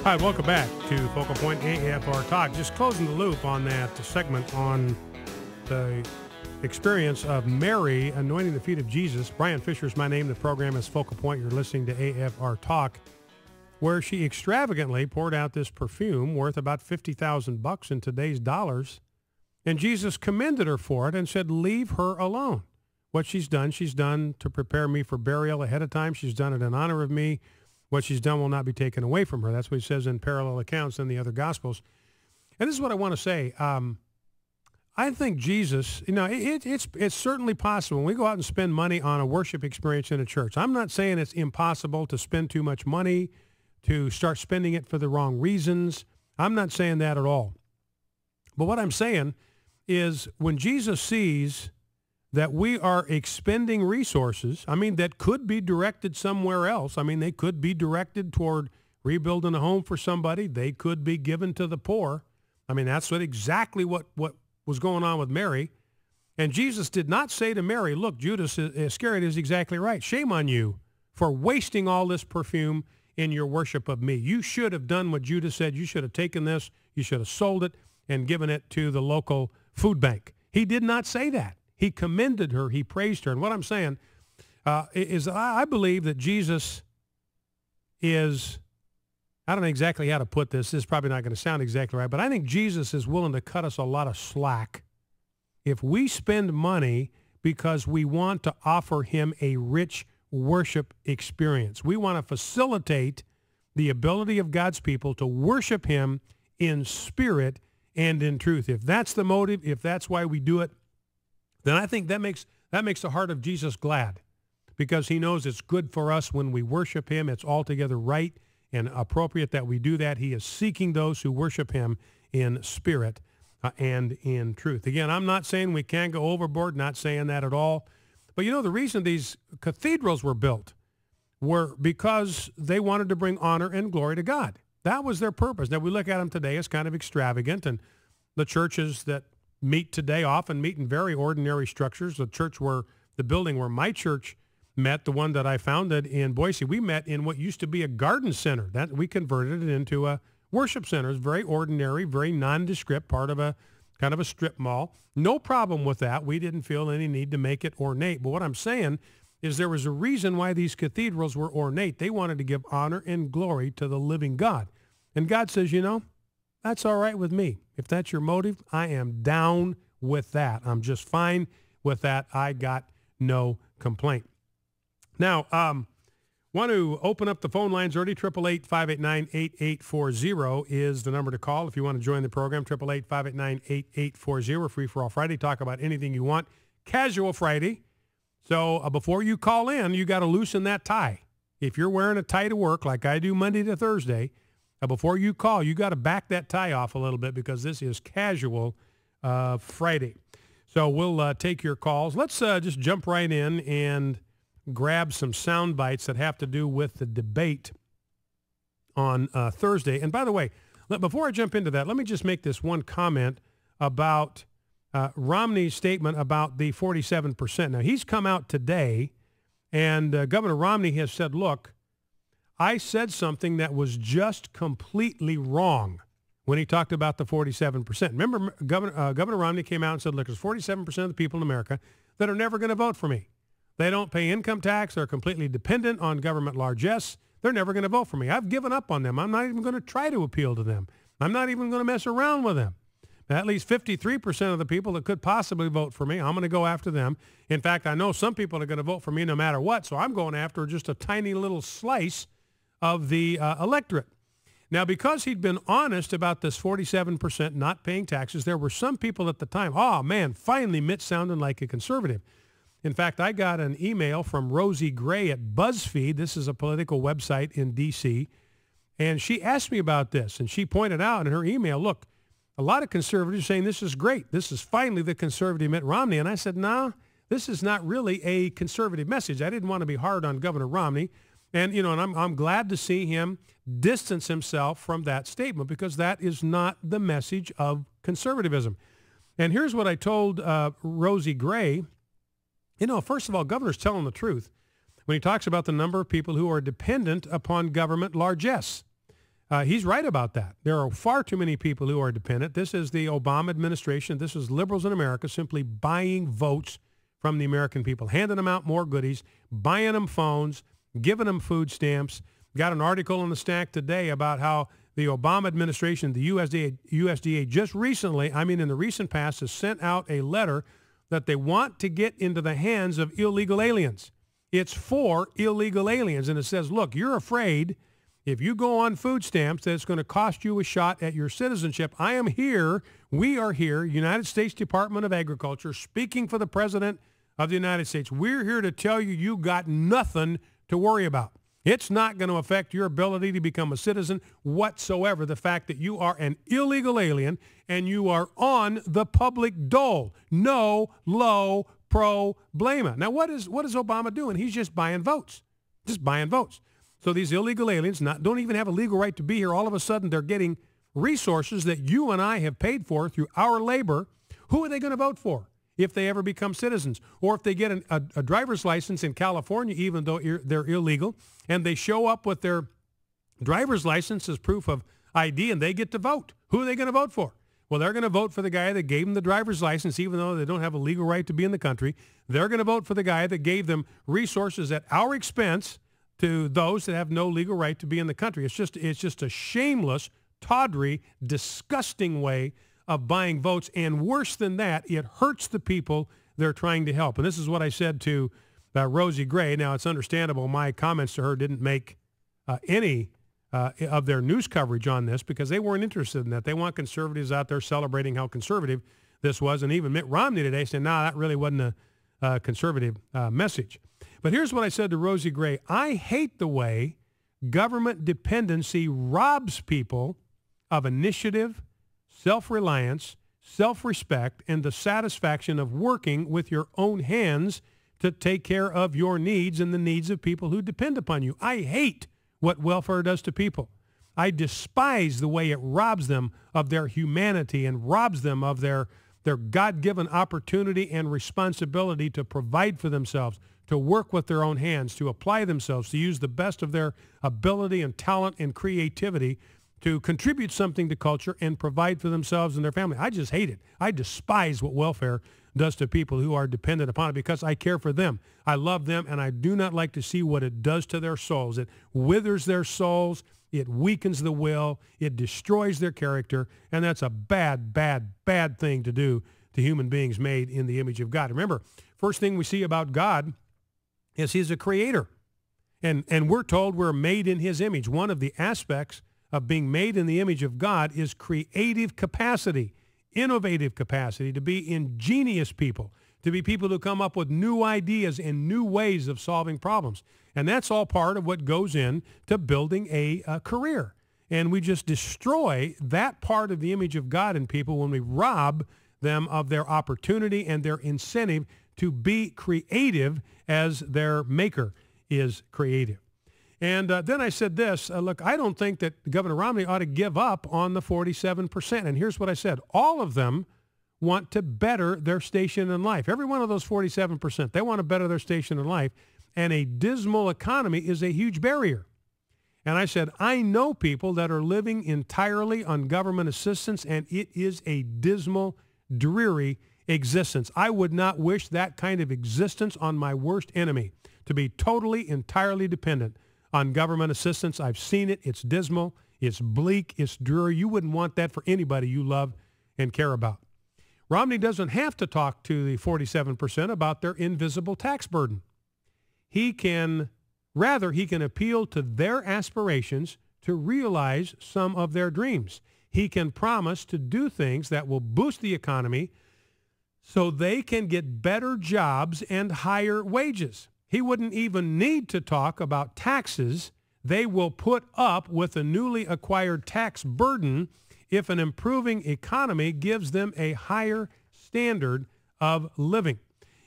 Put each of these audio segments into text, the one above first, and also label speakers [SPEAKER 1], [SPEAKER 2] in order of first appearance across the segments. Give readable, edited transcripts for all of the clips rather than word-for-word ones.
[SPEAKER 1] Hi, welcome back to Focal Point AFR Talk. Just closing the loop on that segment on the experience of Mary anointing the feet of Jesus. Brian Fisher is my name. The program is Focal Point. You're listening to AFR Talk, where she extravagantly poured out this perfume worth about $50,000 in today's dollars. And Jesus commended her for it and said, leave her alone. What she's done to prepare me for burial ahead of time. She's done it in honor of me. What she's done will not be taken away from her. That's what he says in parallel accounts in the other Gospels. And this is what I want to say. I think Jesus, it's certainly possible. When we go out and spend money on a worship experience in a church, I'm not saying it's impossible to spend too much money, to start spending it for the wrong reasons. I'm not saying that at all. But what I'm saying is when Jesus sees that we are expending resources, that could be directed somewhere else. They could be directed toward rebuilding a home for somebody. They could be given to the poor. That's exactly what was going on with Mary. And Jesus did not say to Mary, look, Judas Iscariot is exactly right. Shame on you for wasting all this perfume in your worship of me. You should have done what Judas said. You should have taken this, you should have sold it and given it to the local food bank. He did not say that. He commended her. He praised her. And what I'm saying is I believe that Jesus is, I don't know exactly how to put this. This is probably not going to sound exactly right, but I think Jesus is willing to cut us a lot of slack if we spend money because we want to offer him a rich worship experience. We want to facilitate the ability of God's people to worship him in spirit and in truth. If that's the motive, if that's why we do it, then I think that makes the heart of Jesus glad, because he knows it's good for us when we worship him. It's altogether right and appropriate that we do that. He is seeking those who worship him in spirit and in truth. Again, I'm not saying we can't go overboard, not saying that at all. But the reason these cathedrals were built were because they wanted to bring honor and glory to God. That was their purpose. Now, we look at them today as kind of extravagant, and the churches that meet today often meet in very ordinary structures. The building where my church met, the one that I founded in Boise, we met in what used to be a garden center. That we converted it into a worship center. It's very ordinary, very nondescript, part of a kind of a strip mall. No problem with that. We didn't feel any need to make it ornate. But what I'm saying is there was a reason why these cathedrals were ornate. They wanted to give honor and glory to the living God. And God says, that's all right with me. If that's your motive, I am down with that. I'm just fine with that. I got no complaint. Now, want to open up the phone lines early. 888-589-8840 is the number to call if you want to join the program. 888-589-8840. Free for all Friday. Talk about anything you want. Casual Friday. So before you call in, you got to loosen that tie. If you're wearing a tie to work like I do Monday to Thursday, before you call, you got to back that tie off a little bit because this is Casual Friday. So we'll take your calls. Let's just jump right in and grab some sound bites that have to do with the debate on Thursday. And by the way, before I jump into that, let me just make this one comment about Romney's statement about the 47%. Now, he's come out today, and Governor Romney has said, look, I said something that was just completely wrong when he talked about the 47%. Remember, Governor Romney came out and said, look, there's 47% of the people in America that are never going to vote for me. They don't pay income tax. They're completely dependent on government largesse. They're never going to vote for me. I've given up on them. I'm not even going to try to appeal to them. I'm not even going to mess around with them. At least 53% of the people that could possibly vote for me, I'm going to go after them. In fact, I know some people are going to vote for me no matter what, so I'm going after just a tiny little slice of the electorate. Now, because he'd been honest about this 47% not paying taxes, there were some people at the time, oh, man, finally Mitt sounding like a conservative. In fact, I got an email from Rosie Gray at BuzzFeed. This is a political website in D.C., and she asked me about this, and she pointed out in her email, look, a lot of conservatives saying this is great. This is finally the conservative Mitt Romney. And I said, nah, this is not really a conservative message. I didn't want to be hard on Governor Romney. And, and I'm glad to see him distance himself from that statement because that is not the message of conservatism. And here's what I told Rosie Gray. First of all, Governor's telling the truth when he talks about the number of people who are dependent upon government largesse. He's right about that. There are far too many people who are dependent. This is the Obama administration. This is liberals in America simply buying votes from the American people, handing them out more goodies, buying them phones, giving them food stamps. Got an article on the stack today about how the Obama administration, the USDA just recently, in the recent past, has sent out a letter that they want to get into the hands of illegal aliens. It's for illegal aliens. And it says, look, you're afraid if you go on food stamps that it's going to cost you a shot at your citizenship. I am here. We are here, United States Department of Agriculture, speaking for the President of the United States. We're here to tell you you got nothing to worry about. It's not going to affect your ability to become a citizen whatsoever, the fact that you are an illegal alien and you are on the public dole. No low problema. Now, what is Obama doing? He's just buying votes. Just buying votes. So these illegal aliens don't even have a legal right to be here. All of a sudden, they're getting resources that you and I have paid for through our labor. Who are they going to vote for if they ever become citizens? Or if they get a driver's license in California, even though they're illegal, and they show up with their driver's license as proof of ID and they get to vote. Who are they going to vote for? Well, they're going to vote for the guy that gave them the driver's license, even though they don't have a legal right to be in the country. They're going to vote for the guy that gave them resources at our expense to those that have no legal right to be in the country. It's just a shameless, tawdry, disgusting way of buying votes. And worse than that, it hurts the people they're trying to help. And this is what I said to Rosie Gray. Now, it's understandable my comments to her didn't make any of their news coverage on this because they weren't interested in that. They want conservatives out there celebrating how conservative this was. And even Mitt Romney today said, no, that really wasn't a conservative message. But here's what I said to Rosie Gray. I hate the way government dependency robs people of initiative, self-reliance, self-respect, and the satisfaction of working with your own hands to take care of your needs and the needs of people who depend upon you. I hate what welfare does to people. I despise the way it robs them of their humanity and robs them of their God-given opportunity and responsibility to provide for themselves, to work with their own hands, to apply themselves, to use the best of their ability and talent and creativity to contribute something to culture and provide for themselves and their family. I just hate it. I despise what welfare does to people who are dependent upon it because I care for them. I love them, and I do not like to see what it does to their souls. It withers their souls. It weakens the will. It destroys their character, and that's a bad, bad, bad thing to do to human beings made in the image of God. Remember, first thing we see about God is he's a creator, and we're told we're made in his image. One of the aspects of being made in the image of God is creative capacity, innovative capacity, to be ingenious people, to be people who come up with new ideas and new ways of solving problems. And that's all part of what goes into building a career. And we just destroy that part of the image of God in people when we rob them of their opportunity and their incentive to be creative as their maker is creative. And then I said this, look, I don't think that Governor Romney ought to give up on the 47%. And here's what I said. All of them want to better their station in life. Every one of those 47%, they want to better their station in life. And a dismal economy is a huge barrier. And I said, I know people that are living entirely on government assistance, and it is a dismal, dreary existence. I would not wish that kind of existence on my worst enemy, to be totally, entirely dependent on government assistance. I've seen it. It's dismal. It's bleak. It's dreary. You wouldn't want that for anybody you love and care about. Romney doesn't have to talk to the 47% about their invisible tax burden. He can appeal to their aspirations to realize some of their dreams. He can promise to do things that will boost the economy so they can get better jobs and higher wages. He wouldn't even need to talk about taxes. They will put up with a newly acquired tax burden if an improving economy gives them a higher standard of living.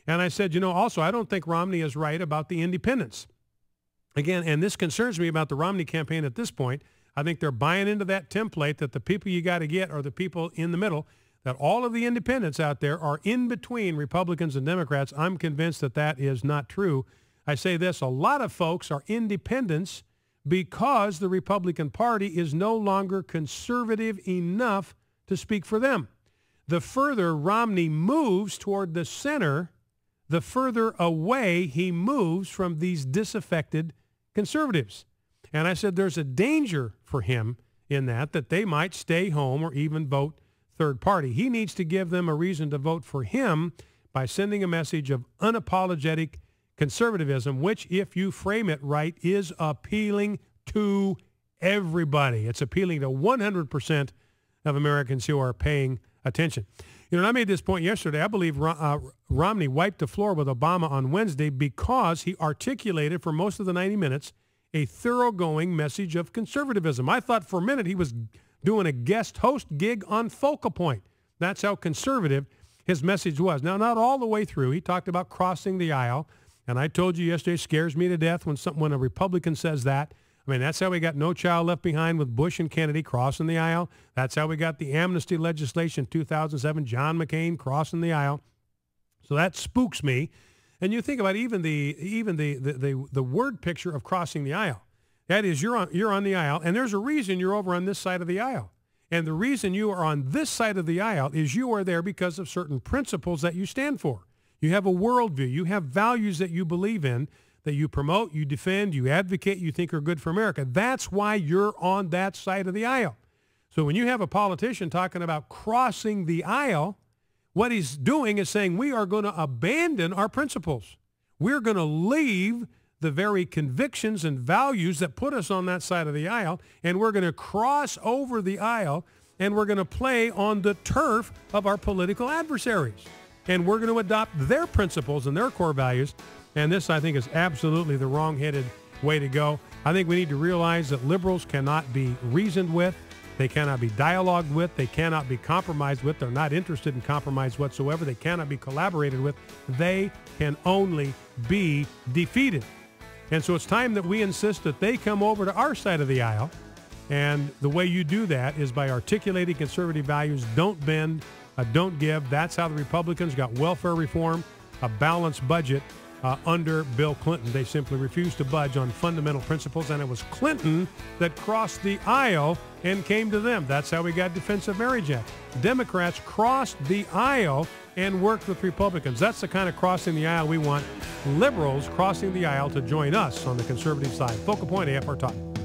[SPEAKER 1] And I said, also, I don't think Romney is right about the independents. Again, and this concerns me about the Romney campaign at this point. I think they're buying into that template that the people you got to get are the people in the middle, that all of the independents out there are in between Republicans and Democrats. I'm convinced that that is not true. I say this, a lot of folks are independents because the Republican Party is no longer conservative enough to speak for them. The further Romney moves toward the center, the further away he moves from these disaffected conservatives. And I said there's a danger for him in that they might stay home or even vote third party. He needs to give them a reason to vote for him by sending a message of unapologetic conservatism, which, if you frame it right, is appealing to everybody. It's appealing to 100% of Americans who are paying attention. You know, and I made this point yesterday. I believe Romney wiped the floor with Obama on Wednesday because he articulated for most of the 90 minutes a thoroughgoing message of conservatism. I thought for a minute he was doing a guest host gig on Focal Point. That's how conservative his message was. Now, not all the way through. He talked about crossing the aisle. And I told you yesterday, it scares me to death when a Republican says that. I mean, that's how we got No Child Left Behind with Bush and Kennedy crossing the aisle. That's how we got the amnesty legislation in 2007, John McCain crossing the aisle. So that spooks me. And you think about even the word picture of crossing the aisle. That is, you're on the aisle, and there's a reason you're over on this side of the aisle. And the reason you are on this side of the aisle is you are there because of certain principles that you stand for. You have a worldview. You have values that you believe in, that you promote, you defend, you advocate, you think are good for America. That's why you're on that side of the aisle. So when you have a politician talking about crossing the aisle, what he's doing is saying we are going to abandon our principles. We're going to leave the very convictions and values that put us on that side of the aisle, and we're going to cross over the aisle, and we're going to play on the turf of our political adversaries. And we're going to adopt their principles and their core values. And this, I think, is absolutely the wrong-headed way to go. I think we need to realize that liberals cannot be reasoned with. They cannot be dialogued with. They cannot be compromised with. They're not interested in compromise whatsoever. They cannot be collaborated with. They can only be defeated. And so it's time that we insist that they come over to our side of the aisle. And the way you do that is by articulating conservative values. Don't bend, don't give. That's how the Republicans got welfare reform, a balanced budget under Bill Clinton. They simply refused to budge on fundamental principles, and it was Clinton that crossed the aisle and came to them. That's how we got Defense of Marriage Act. Democrats crossed the aisle and worked with Republicans. That's the kind of crossing the aisle we want. Liberals crossing the aisle to join us on the conservative side. Focal Point AFR Talk.